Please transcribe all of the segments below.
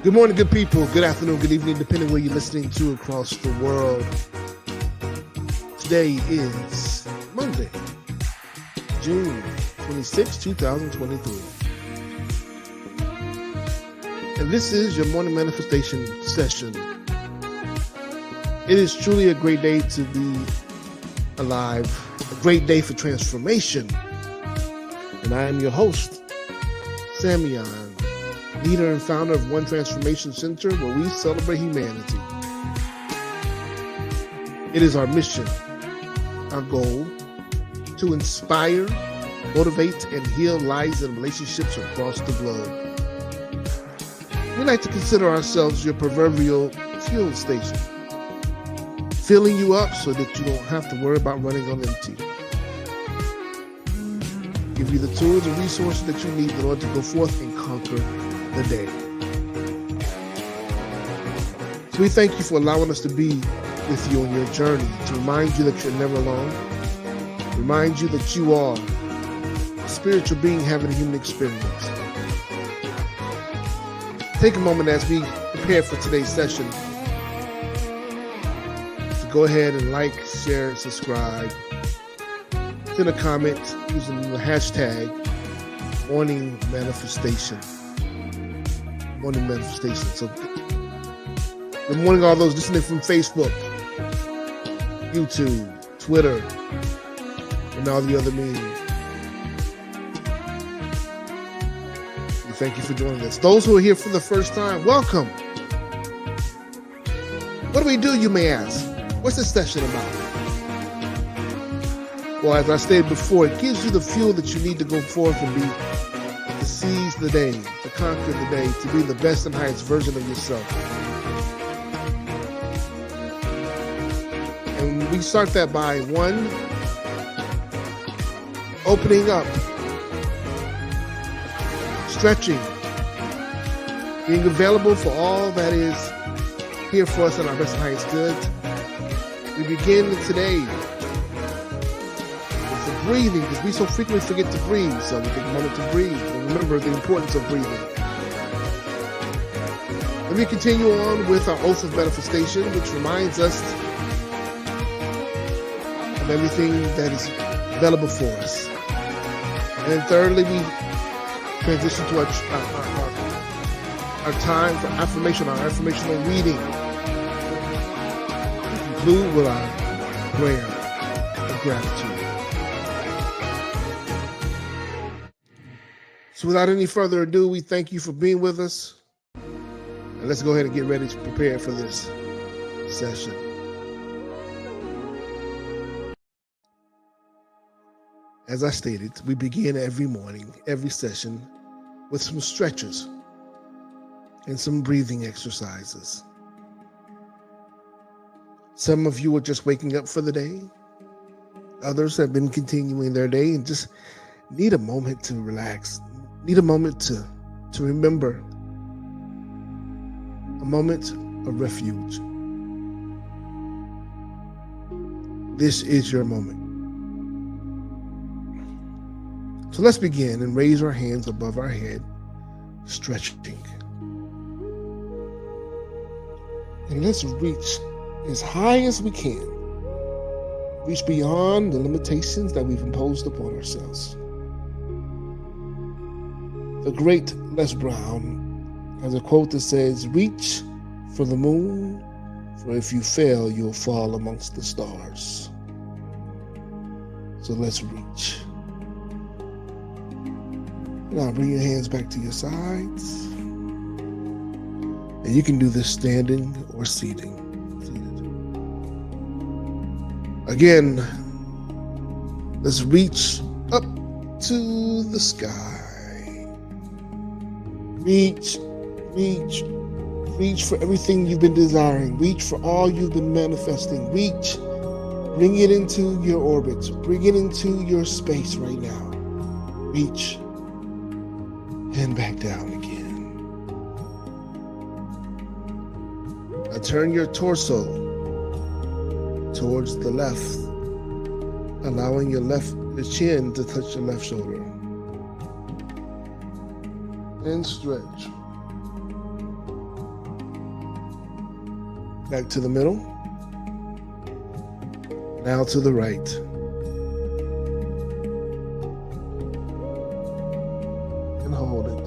Good morning, good people. Good afternoon, good evening, depending where you're listening to across the world. Today is Monday, June 26, 2023. And this is your morning manifestation session. It is truly a great day to be alive, a great day for transformation. And I am your host, Samion, leader and founder of One Transformation Center, where we celebrate humanity. It is our mission, our goal, to inspire, motivate, and heal lives and relationships across the globe. We like to consider ourselves your proverbial fuel station, filling you up so that you don't have to worry about running on empty. Give you the tools and resources that you need in order to go forth and conquer the day. So we thank you for allowing us to be with you on your journey, to remind you that you're never alone, remind you that you are a spiritual being having a human experience. Take a moment as we prepare for today's session to go ahead and like, share, subscribe, send a comment using the hashtag Morning Manifestation. Morning Manifestation. So good morning all those listening from Facebook, YouTube, Twitter, and all the other means. We thank you for joining us. Those who are here for the first time, welcome. What do we do, you may ask? What's this session about? Well, as I stated before, it gives you the fuel that you need to go forth and to seize the day, to conquer the day, to be the best and highest version of yourself. And we start that by one, opening up, stretching, being available for all that is here for us in our best and highest good. We begin today breathing, because we so frequently forget to breathe, so we take a moment to breathe and remember the importance of breathing. Let me continue on with our oath of manifestation, which reminds us of everything that is available for us. And then thirdly, we transition to our time for affirmation, our affirmational reading. We conclude with our prayer of gratitude. So without any further ado, we thank you for being with us. And let's go ahead and get ready to prepare for this session. As I stated, we begin every morning, every session, with some stretches and some breathing exercises. Some of you are just waking up for the day. Others have been continuing their day and just need a moment to relax. Need a moment to remember, a moment of refuge. This is your moment. So let's begin and raise our hands above our head, stretching. And let's reach as high as we can. Reach beyond the limitations that we've imposed upon ourselves. The great Les Brown has a quote that says, "Reach for the moon, for if you fail, you'll fall amongst the stars." So let's reach. Now bring your hands back to your sides. And you can do this standing or seated. Again, let's reach up to the sky. Reach, reach, reach for everything you've been desiring. Reach for all you've been manifesting. Reach, bring it into your orbit. Bring it into your space right now. Reach, and back down again. Now turn your torso towards the left, allowing your chin to touch your left shoulder. And stretch. back to the middle, now to the right. And hold it.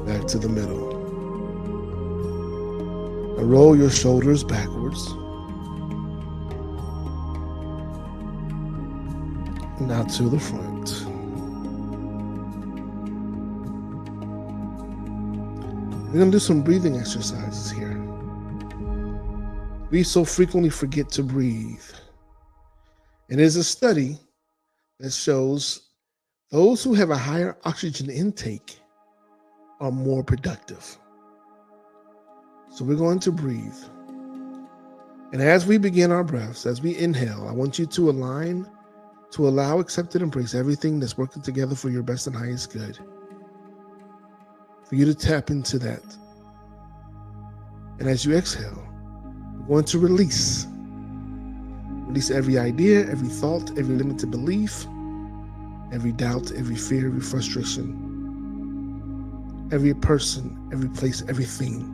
Back to the middle. Now roll your shoulders backwards. Now to the front. We're going to do some breathing exercises here. We so frequently forget to breathe. And there's a study that shows those who have a higher oxygen intake are more productive. So we're going to breathe. And as we begin our breaths, as we inhale, I want you to align, to allow, accept, and embrace everything that's working together for your best and highest good. For you to tap into that. And as you exhale, we're going to release. Release every idea, every thought, every limited belief, every doubt, every fear, every frustration, every person, every place, everything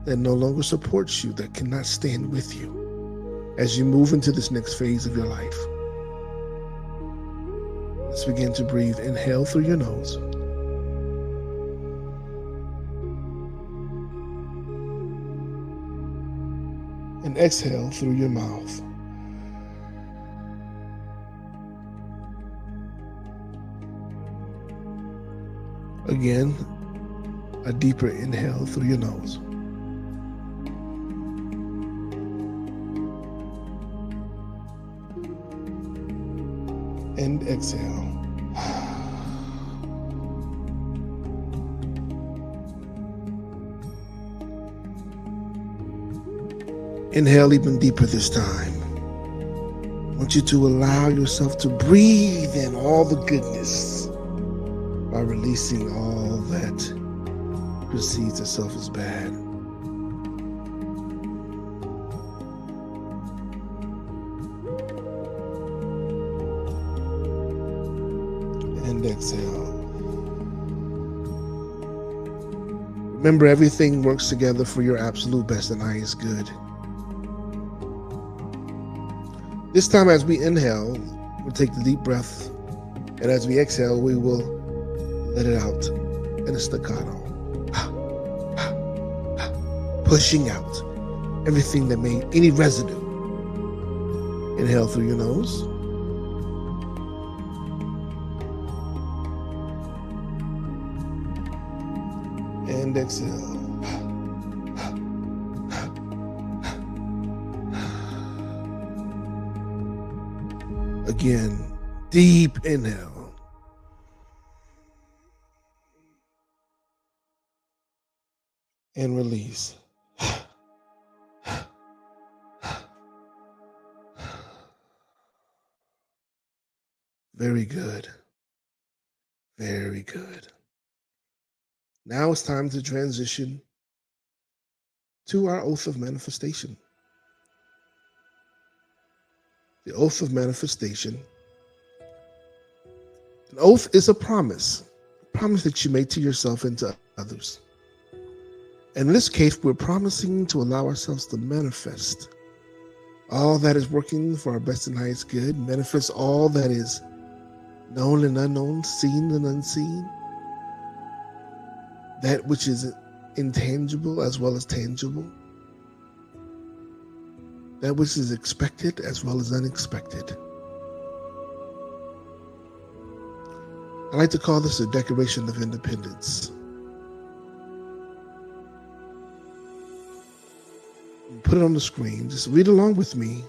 that no longer supports you, that cannot stand with you as you move into this next phase of your life. Let's begin to breathe. Inhale through your nose. And exhale through your mouth. Again, a deeper inhale through your nose. And exhale. Inhale even deeper this time. I want you to allow yourself to breathe in all the goodness by releasing all that perceives itself as bad. And exhale. Remember, everything works together for your absolute best and highest good. This time, as we inhale, we'll take the deep breath, and as we exhale, we will let it out in a staccato, pushing out everything that made any residue. Inhale through your nose. And exhale. Again, deep inhale. And release. Very good. Very good. Now it's time to transition to our oath of manifestation. The oath of manifestation. An oath is a promise that you make to yourself and to others. And in this case, we're promising to allow ourselves to manifest all that is working for our best and highest good, manifest all that is known and unknown, seen and unseen, that which is intangible as well as tangible, that which is expected as well as unexpected. I like to call this a Declaration of Independence. Put it on the screen. Just read along with me,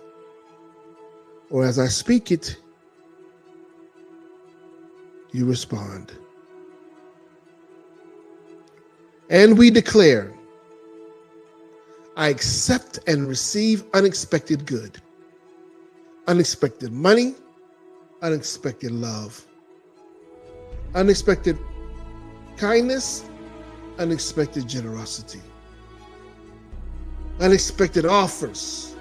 or as I speak it, you respond. And we declare, I accept and receive unexpected good, unexpected money, unexpected love, unexpected kindness, unexpected generosity, unexpected offers,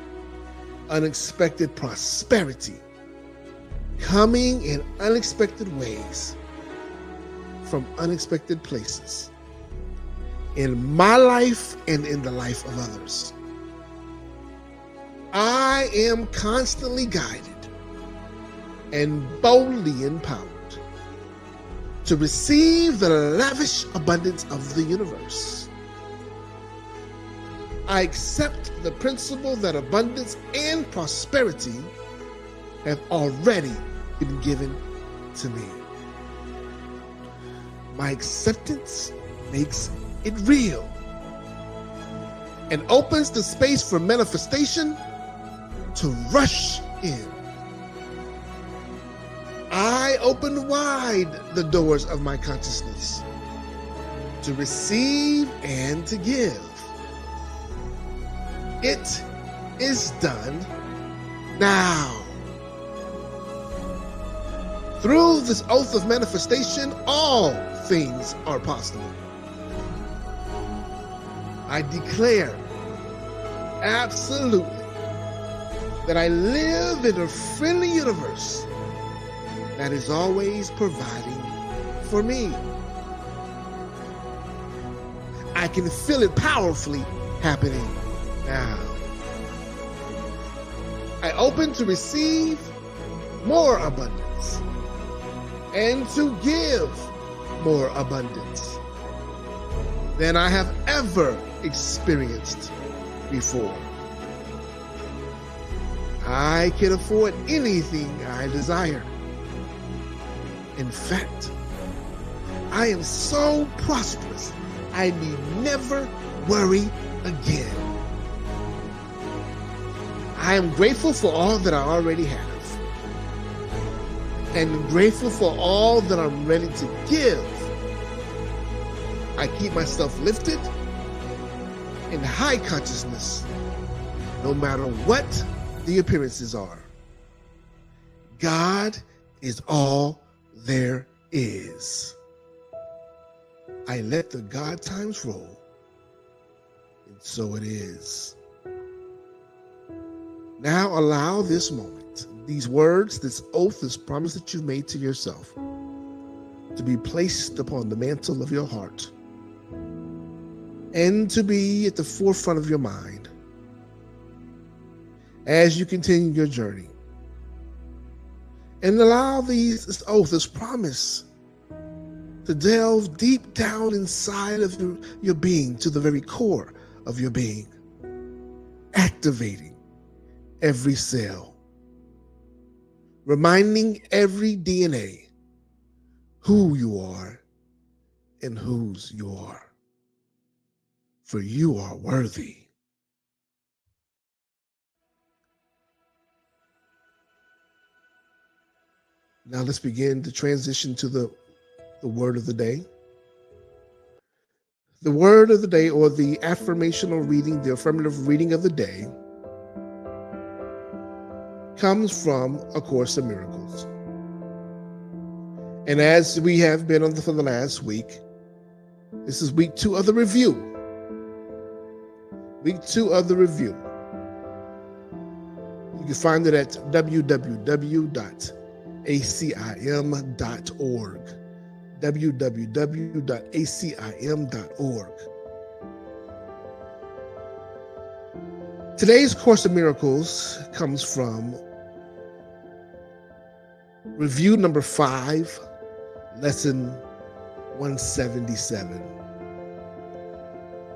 unexpected prosperity, coming in unexpected ways from unexpected places. in my life and in the life of others. I am constantly guided and boldly empowered to receive the lavish abundance of the universe. I accept the principle that abundance and prosperity have already been given to me. My acceptance makes it real and opens the space for manifestation to rush in. I open wide the doors of my consciousness to receive and to give. It is done now. Through this oath of manifestation, all things are possible. I declare absolutely that I live in a friendly universe that is always providing for me. I can feel it powerfully happening now. I open to receive more abundance and to give more abundance than I have ever experienced before. I can afford anything I desire. In fact, I am so prosperous, I need never worry again. I am grateful for all that I already have, and grateful for all that I'm ready to give. I keep myself lifted in high consciousness, no matter what the appearances are. God is all there is. I let the God times roll, and so it is. Now allow this moment, these words, this oath, this promise that you've made to yourself, to be placed upon the mantle of your heart and to be at the forefront of your mind as you continue your journey. And allow this oath, this promise, to delve deep down inside of your being, to the very core of your being, activating every cell, reminding every DNA who you are and whose you are. For you are worthy. Now let's begin to transition to the word of the day. The word of the day, or the affirmational reading, the affirmative reading of the day, comes from A Course in Miracles. And as we have been on for the last week, this is week 2 of the review. Week 2 of the review. You can find it at www.acim.org. www.acim.org. Today's Course in Miracles comes from review number 5, lesson 177.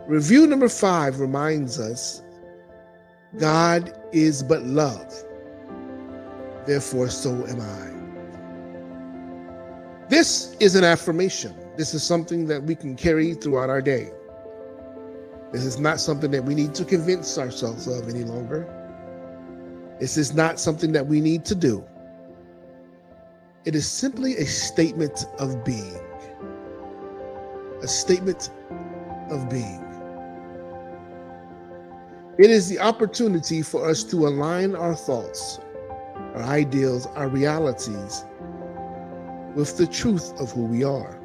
Review number 5 reminds us, God is but love, therefore so am I. This is an affirmation. This is something that we can carry throughout our day. This is not something that we need to convince ourselves of any longer. This is not something that we need to do. It is simply a statement of being. A statement of being. It is the opportunity for us to align our thoughts, our ideals, our realities with the truth of who we are.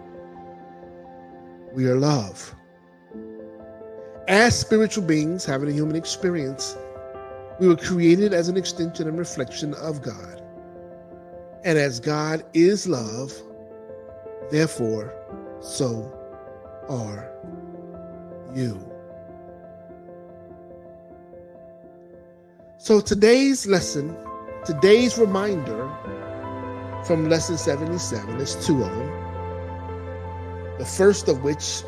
We are love. As spiritual beings having a human experience, we were created as an extension and reflection of God. And as God is love, therefore, so are you. So today's lesson, today's reminder from lesson 77, there's two of them. The first of which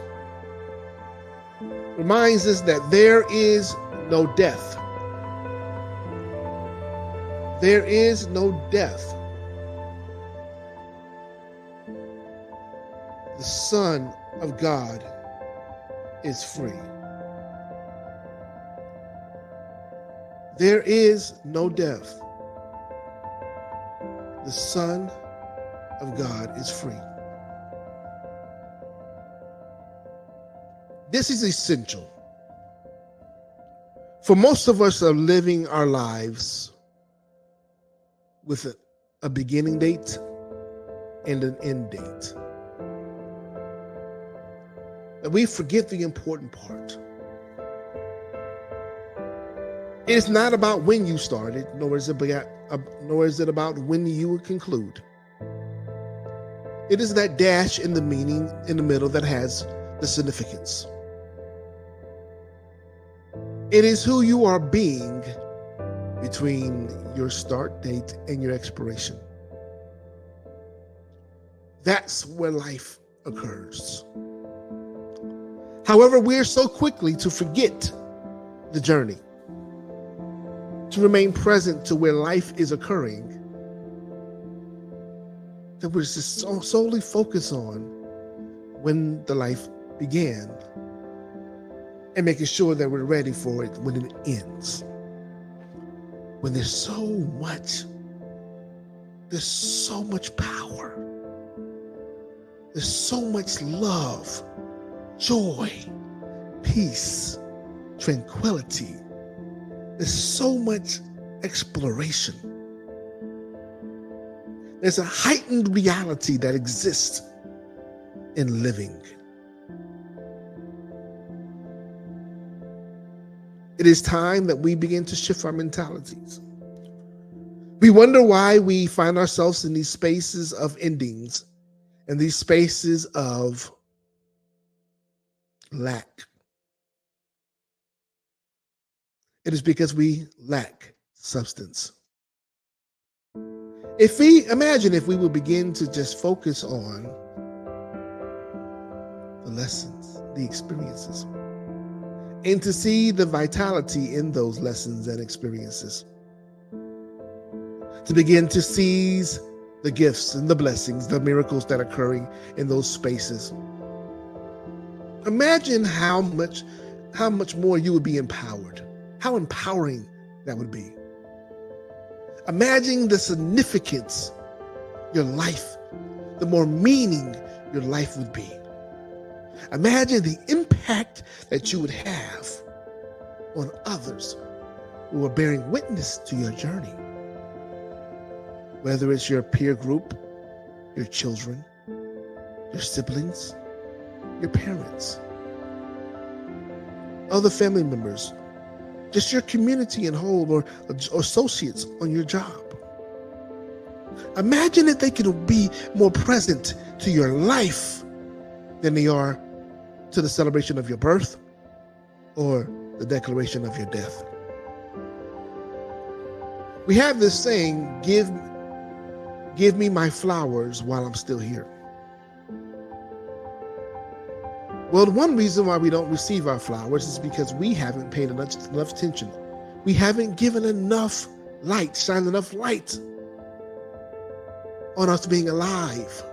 reminds us that there is no death. There is no death. The Son of God is free. There is no death. The Son of God is free. This is essential. For most of us are living our lives with a beginning date and an end date. And we forget the important part. It is not about when you started, nor is it about when you will conclude. It is that dash in the meaning in the middle that has the significance. It is who you are being between your start date and your expiration. That's where life occurs. However, we are so quickly to forget the journey, to remain present to where life is occurring, that we're just solely focused on when the life began and making sure that we're ready for it when it ends. When there's so much power, there's so much love, joy, peace, tranquility. There's so much exploration. There's a heightened reality that exists in living. It is time that we begin to shift our mentalities. We wonder why we find ourselves in these spaces of endings and these spaces of lack. It is because we lack substance. If we would begin to just focus on the lessons, the experiences, and to see the vitality in those lessons and experiences, to begin to seize the gifts and the blessings, the miracles that are occurring in those spaces. Imagine how much more you would be empowered. How empowering that would be. Imagine the significance your life, the more meaning your life would be. Imagine the impact that you would have on others who are bearing witness to your journey. Whether it's your peer group, your children, your siblings, your parents, other family members, just your community in whole, or associates on your job. Imagine if they could be more present to your life than they are to the celebration of your birth or the declaration of your death. We have this saying, give me my flowers while I'm still here. Well, one reason why we don't receive our flowers is because we haven't paid enough attention. We haven't given enough light, shined enough light on us being alive,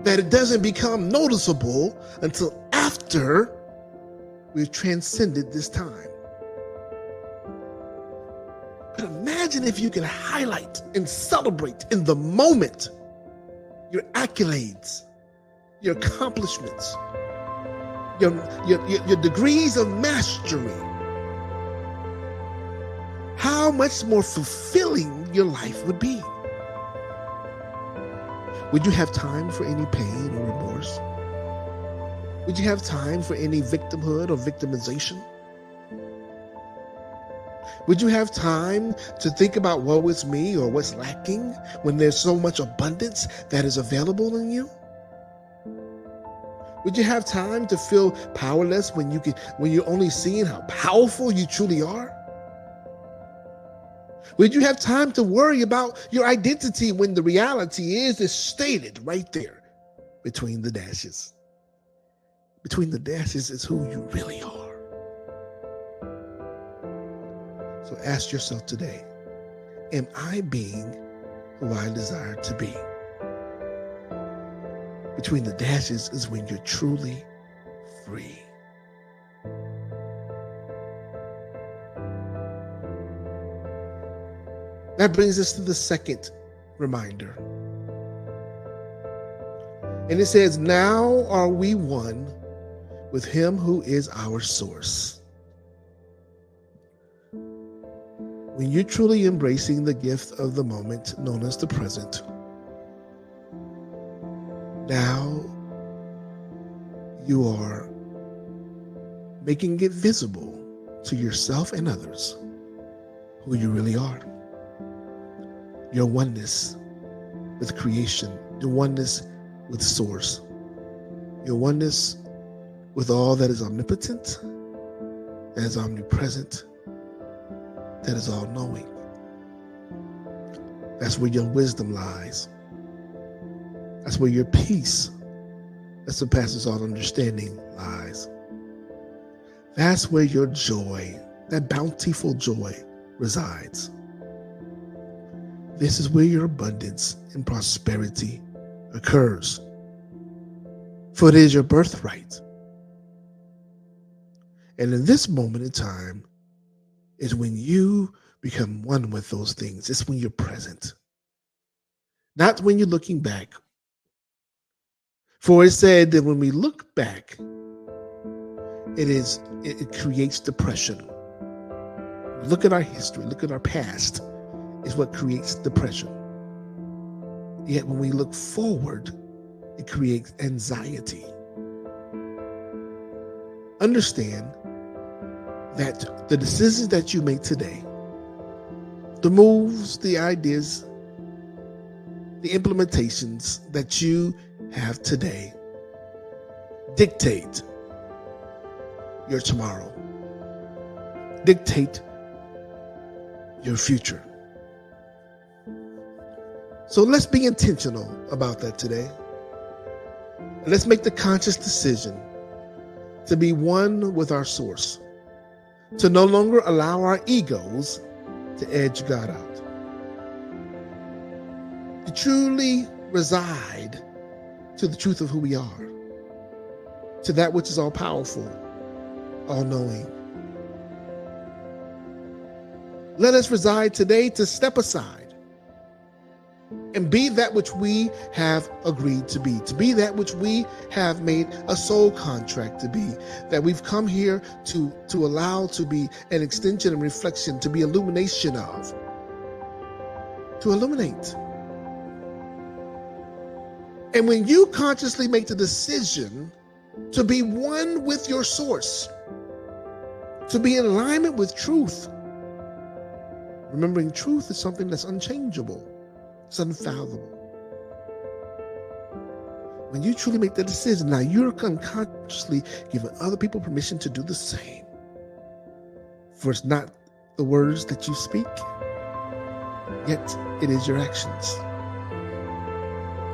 that it doesn't become noticeable until after we've transcended this time. But imagine if you can highlight and celebrate in the moment your accolades, your accomplishments, your degrees of mastery. How much more fulfilling your life would be. Would you have time for any pain or remorse? Would you have time for any victimhood or victimization? Would you have time to think about woe is me or what's lacking when there's so much abundance that is available in you? Would you have time to feel powerless when you're only seeing how powerful you truly are? Would you have time to worry about your identity when the reality is stated right there between the dashes? Between the dashes is who you really are. So ask yourself today, am I being who I desire to be? Between the dashes is when you're truly free. That brings us to the second reminder. And it says, now are we one with him who is our source. When you're truly embracing the gift of the moment known as the present, now you are making it visible to yourself and others who you really are. Your oneness with creation, your oneness with source, your oneness with all that is omnipotent, that is omnipresent, that is all-knowing. That's where your wisdom lies. That's where your peace that surpasses all understanding lies. That's where your joy, that bountiful joy, resides. This is where your abundance and prosperity occurs. For it is your birthright. And in this moment in time is when you become one with those things. It's when you're present. Not when you're looking back. For it said that when we look back, it creates depression. Look at our history, look at our past, is what creates depression. Yet when we look forward, it creates anxiety. Understand that the decisions that you make today, the moves, the ideas, the implementations that you have today dictate your tomorrow, dictate your future. So let's be intentional about that today. Let's make the conscious decision to be one with our source, to no longer allow our egos to edge God out, to truly reside to the truth of who we are, to that which is all-powerful, all-knowing. Let us reside today to step aside and be that which we have agreed to be that which we have made a soul contract to be, that we've come here to allow to be an extension and reflection, to be illumination of, to illuminate. And when you consciously make the decision to be one with your source, to be in alignment with truth, remembering truth is something that's unchangeable. It's unfathomable. When you truly make that decision, now you're unconsciously giving other people permission to do the same. For it's not the words that you speak, yet it is your actions.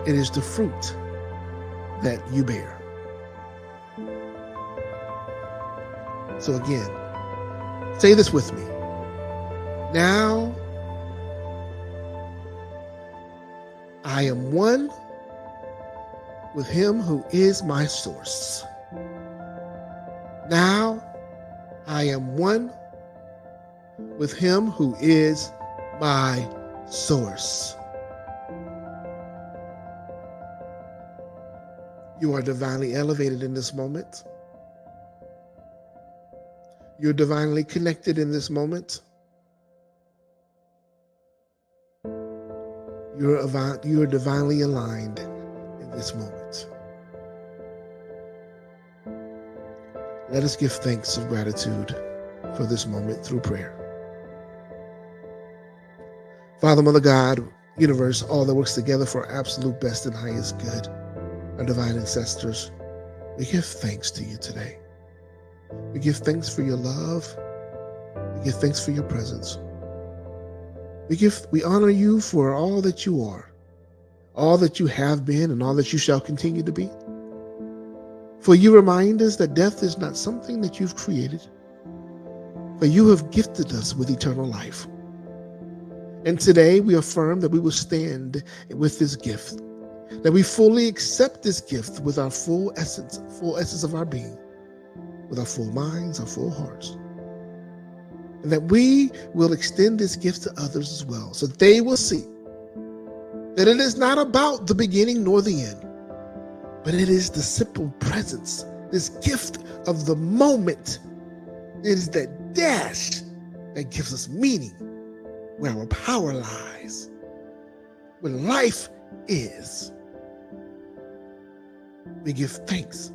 It is the fruit that you bear. So again, say this with me. Now I am one with him who is my source. Now I am one with him who is my source. You are divinely elevated in this moment. You're divinely connected in this moment. You are divinely aligned in this moment. Let us give thanks of gratitude for this moment through prayer. Father, Mother God, universe, all that works together for our absolute best and highest good, our divine ancestors, We give thanks to you today. We give thanks for your love. We give thanks for your presence. We honor you for all that you are, all that you have been, and all that you shall continue to be. For you remind us that death is not something that you've created, but you have gifted us with eternal life. And today we affirm that we will stand with this gift, that we fully accept this gift with our full essence of our being, with our full minds, our full hearts. And that we will extend this gift to others as well, so that they will see that it is not about the beginning nor the end, but it is the simple presence, this gift of the moment. It is that dash that gives us meaning, where our power lies, where life is. We give thanks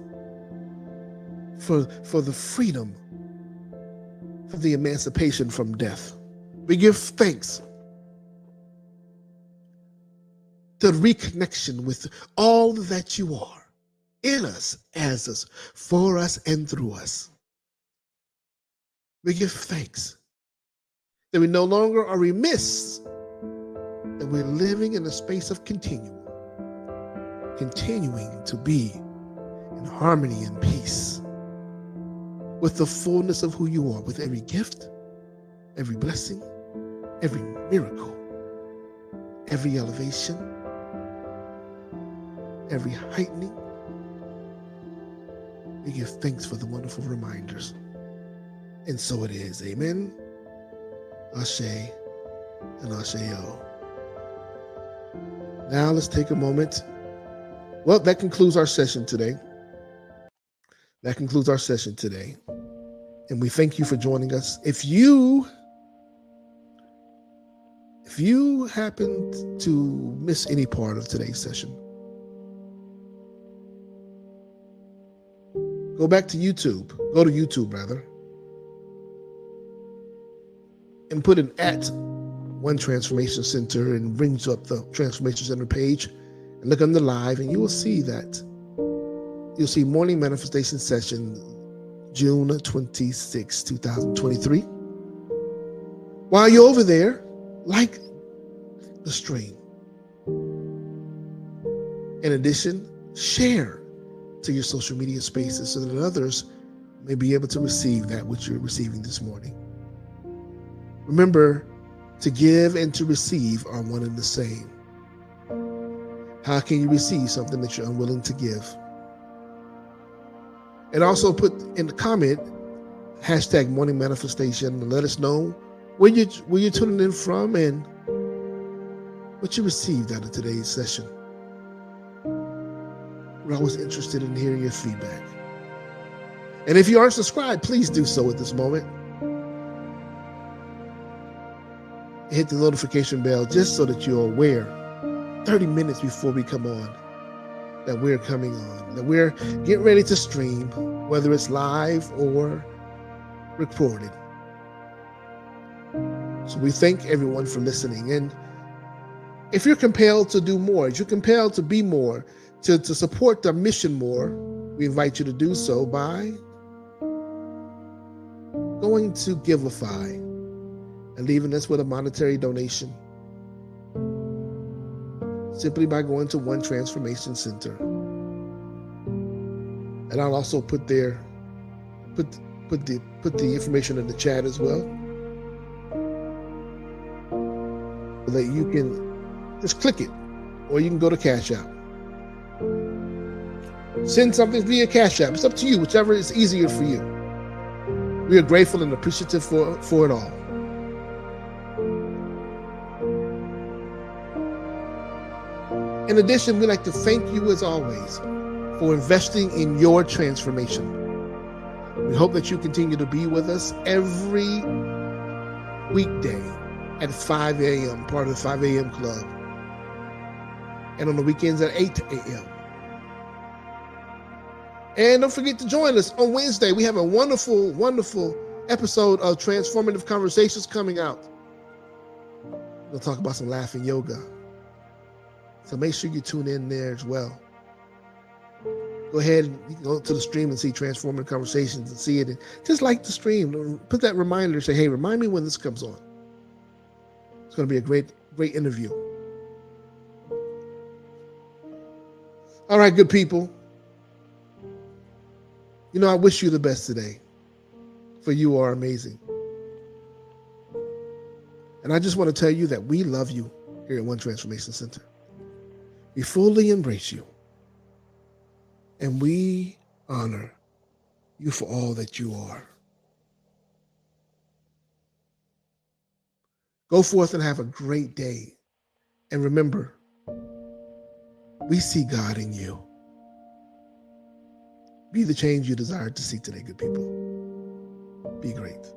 for the freedom, for the emancipation from death. We give thanks to reconnection with all that you are in us, as us, for us, and through us. We give thanks that we no longer are remiss, that we're living in a space of continuing to be in harmony and peace with the fullness of who you are, with every gift, every blessing, every miracle, every elevation, every heightening. We give thanks for the wonderful reminders. And so it is. Amen. Ashe and Asheo. Now let's take a moment. Well, that concludes our session today. And we thank you for joining us. If you happened to miss any part of today's session, go to YouTube rather, and put an @One Transformation Center, and brings up the Transformation Center page, and look under live, and you will see Morning Manifestation Session, June 26, 2023. While you're over there, like the stream. In addition, share to your social media spaces so that others may be able to receive that which you're receiving this morning. Remember, to give and to receive are one and the same. How can you receive something that you're unwilling to give? And also put in the comment, #Morning Manifestation, and let us know where you're tuning in from and what you received out of today's session. We're always interested in hearing your feedback. And if you aren't subscribed, please do so at this moment. Hit the notification bell just so that you're aware 30 minutes before we come on that we're coming on, that we're getting ready to stream, whether it's live or recorded. So we thank everyone for listening. And if you're compelled to do more, if you're compelled to be more, to support the mission more, we invite you to do so by going to Giveify and leaving us with a monetary donation, simply by going to One Transformation Center. And I'll also put the information in the chat as well, so that you can just click it, or you can go to Cash App. Send something via Cash App. It's up to you, whichever is easier for you. We are grateful and appreciative for it all. In addition, we'd like to thank you, as always, for investing in your transformation. We hope that you continue to be with us every weekday at 5 a.m., part of the 5 a.m. club, and on the weekends at 8 a.m. And don't forget to join us on Wednesday. We have a wonderful, wonderful episode of Transformative Conversations coming out. We'll talk about some laughing yoga. So make sure you tune in there as well. Go ahead and you can go to the stream and see Transforming Conversations and see it. And just like the stream, put that reminder, say, hey, remind me when this comes on. It's going to be a great interview. All right, good people. You know, I wish you the best today, for you are amazing. And I just want to tell you that we love you here at One Transformation Center. We fully embrace you. And we honor you for all that you are. Go forth and have a great day. And remember, we see God in you. Be the change you desire to see today, good people. Be great.